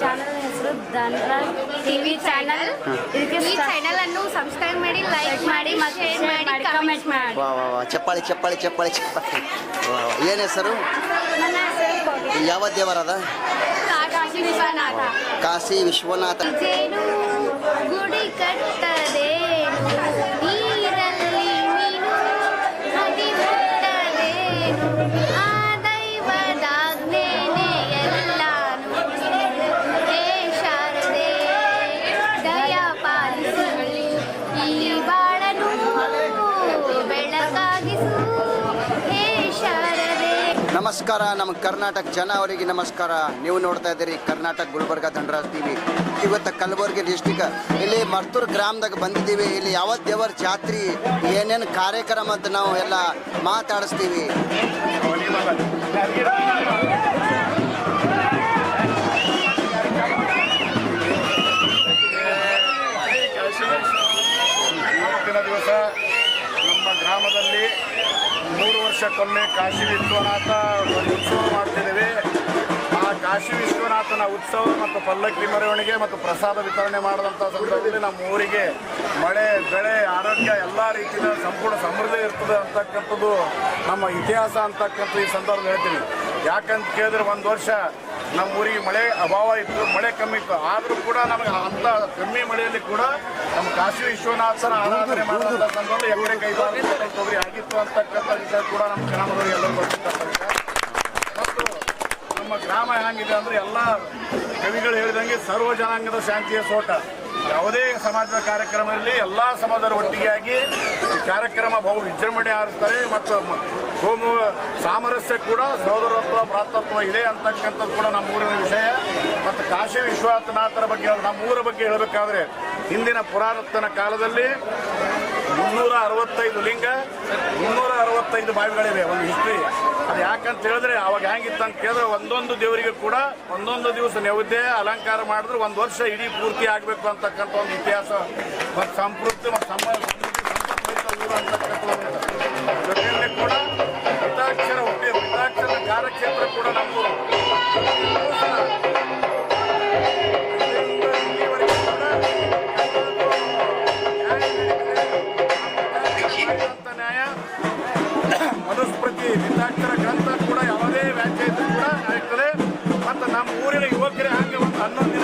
Channel ಹೆಸರು Dhanraj TV channel. ಈ channel ಅನ್ನು ಸಬ್ಸ್ಕ್ರೈಬ್ ಮಾಡಿ, ಲೈಕ್ ಮಾಡಿ, ಮತ್ತೆ ಶೇರ್ ಮಾಡಿ, ಕಮೆಂಟ್ ಮಾಡಿ. ವಾ ವಾ ವಾ, ಚಪ್ಪಾಳಿ ಚಪ್ಪಾಳಿ ಚಪ್ಪಾಳಿ ಚಪ್ಪಾಳಿ. ಏನು ಹೆಸರು? ನನ್ನ ಹೆಸರು ಯಾವ ದೇವರದ? ಕಾಶಿ ವಿಶ್ವನಾಥ. ಕಾಶಿ ವಿಶ್ವನಾಥ. ಜೇನು ಗುಡಿ ಕಟ್ಟದೇನು, ನೀರಲ್ಲಿ ಮೀನು ನದಿ ಮುಟ್ಟದೇನು, ಆ ದೈವದಾಜ್ಞೆನೇ ಎಲ್ಲಾನು. ಹೇ ಶಾರದೆ ದಯ ಪಾಲಿಸು, ಈ ಬಾಳನು ಬೆಳಕಾಗಿಸು. ಹೇ ಶಾರದೆ. ನಮಸ್ಕಾರ, ನಮ್ಮ ಕರ್ನಾಟಕ ಜನ ಅವರಿಗೆ ನಮಸ್ಕಾರ. ನೀವು ನೋಡ್ತಾ ಇದ್ದೀರಿ ಕರ್ನಾಟಕ ಗುಲ್ಬರ್ಗ ಧನ್ರಾಜ್ ಟಿವಿ. ಇವತ್ತು ಕಲಬುರಗಿ ಡಿಸ್ಟಿಕ್ ಇಲ್ಲಿ ಮರ್ತೂರು ಗ್ರಾಮದಾಗ ಬಂದಿದ್ದೀವಿ. ಇಲ್ಲಿ ಯಾವ ದೇವರ ಜಾತ್ರೆ, ಏನೇನು ಕಾರ್ಯಕ್ರಮ ಅಂತ ನಾವು ಎಲ್ಲ ಮಾತಾಡಿಸ್ತೀವಿ. ಇವತ್ತಿನ ದಿವಸ ನಮ್ಮ ಗ್ರಾಮದಲ್ಲಿ 3 ವರ್ಷಕ್ಕೊಮ್ಮೆ ಕಾಶಿ ವಿಶ್ವನಾಥ ಒಂದು ಉತ್ಸವ ಮಾಡ್ತಿದ್ದೇವೆ. ಆ ಕಾಶಿ ವಿಶ್ವನಾಥನ ಉತ್ಸವ ಮತ್ತು ಪಲ್ಲಕ್ಕಿ ಮೆರವಣಿಗೆ ಮತ್ತು ಪ್ರಸಾದ ವಿತರಣೆ ಮಾಡಿದಂಥ ಸಂದರ್ಭದಲ್ಲಿ ನಮ್ಮ ಊರಿಗೆ ಮಳೆ, ಬೆಳೆ, ಆರೋಗ್ಯ ಎಲ್ಲ ರೀತಿಯ ಸಂಪೂರ್ಣ ಸಮೃದ್ಧಿ ಇರ್ತದೆ ಅಂತಕ್ಕಂಥದ್ದು ನಮ್ಮ ಇತಿಹಾಸ ಅಂತಕ್ಕಂಥ ಈ ಸಂದರ್ಭದಲ್ಲಿ ಹೇಳ್ತೀನಿ. ಯಾಕಂತ ಕೇಳಿದ್ರೆ ಒಂದು ವರ್ಷ ನಮ್ಮ ಊರಿಗೆ ಮಳೆ ಅಭಾವ ಇತ್ತು, ಮಳೆ ಕಮ್ಮಿ ಇತ್ತು. ಆದರೂ ಕೂಡ ನಮಗೆ ಅಂಥ ಕಮ್ಮಿ ಮಳೆಯಲ್ಲಿ ಕೂಡ ನಮ್ಮ ಕಾಶಿ ವಿಶ್ವನಾಥನ ಆರಾಧನೆ ಮಾಡುವಂಥ ಸಂದರ್ಭದಲ್ಲಿ ಎಕರೆ 5 ತೊಗರಿ ಆಗಿತ್ತು ಅಂತಕ್ಕಂಥ ವಿಷಯ ಕೂಡ ನಮ್ಮ ಗ್ರಾಮದವರಿಗೆ ಎಲ್ಲರೂ ಗೊತ್ತಿರ್ತಕ್ಕಂಥ ವಿಷಯ. ಮತ್ತು ನಮ್ಮ ಗ್ರಾಮ ಹೇಗಿದೆ ಅಂದರೆ ಎಲ್ಲ ಕವಿಗಳು ಹೇಳಿದಂಗೆ ಸರ್ವ ಜನಾಂಗದ ಶಾಂತಿಯ ಸೋಟ. ಯಾವುದೇ ಸಮಾಜದ ಕಾರ್ಯಕ್ರಮ ಇರಲಿ, ಎಲ್ಲ ಸಮಾಜದವರು ಒಟ್ಟಿಗೆಯಾಗಿ ಈ ಕಾರ್ಯಕ್ರಮ ಬಹು ವಿಜೃಂಭಣೆ ಆರಿಸ್ತಾರೆ. ಮತ್ತು ಕೋಮು ಸಾಮರಸ್ಯ ಕೂಡ, ಸಹೋದರತ್ವ, ಭ್ರಾತೃತ್ವ ಇದೆ ಅಂತಕ್ಕಂಥದ್ದು ಕೂಡ ನಮ್ಮ ಊರಿನ ವಿಷಯ. ಮತ್ತು ಕಾಶಿ ವಿಶ್ವನಾಥರ ಬಗ್ಗೆ, ನಮ್ಮ ಊರ ಬಗ್ಗೆ ಹೇಳಬೇಕಾದ್ರೆ ಹಿಂದಿನ ಪುರಾತನ ಕಾಲದಲ್ಲಿ 365 ಲಿಂಗ, 365 ಬಾವಿಗಳಿವೆ. ಒಂದು ಹಿಸ್ಟ್ರಿ ಅದು. ಯಾಕಂತ ಹೇಳಿದ್ರೆ ಅವಾಗ ಹೆಂಗಿತ್ತು ಅಂತ ಕೇಳಿದ್ರೆ ಒಂದೊಂದು ದೇವರಿಗೆ ಕೂಡ ಒಂದೊಂದು ದಿವಸ ನೈವೇದ್ಯ ಅಲಂಕಾರ ಮಾಡಿದ್ರೆ ಒಂದು ವರ್ಷ ಇಡೀ ಪೂರ್ತಿ ಆಗಬೇಕು ಅಂತಕ್ಕಂಥ ಒಂದು ಇತಿಹಾಸ ಮತ್ತು ಸಂಸ್ಕೃತಿ ಮತ್ತು ಊರು ಅಂತಕ್ಕಂಥ ಜೊತೆಯಲ್ಲಿ ಕೂಡ ಪಿತಾಕ್ಷರ ಹುಟ್ಟಿ, ಪಿತಾಕ್ಷರ ಕಾರ್ಯಕ್ಷೇತ್ರ ಕೂಡ ನಮ್ಮೂರು. ನ್ಯಾಯ ಮನುಸ್ಮೃತಿ ಪಿತಾಕ್ಷರ ಗ್ರಂಥ ಕೂಡ ಯಾವುದೇ ವ್ಯಾಖ್ಯೆ ಇದ್ರೂ ಕೂಡ ಆಗ್ತದೆ. ಮತ್ತು ನಮ್ಮ ಊರಿನ ಯುವಕರೇ ಹಾಗೆ ಒಂದು 11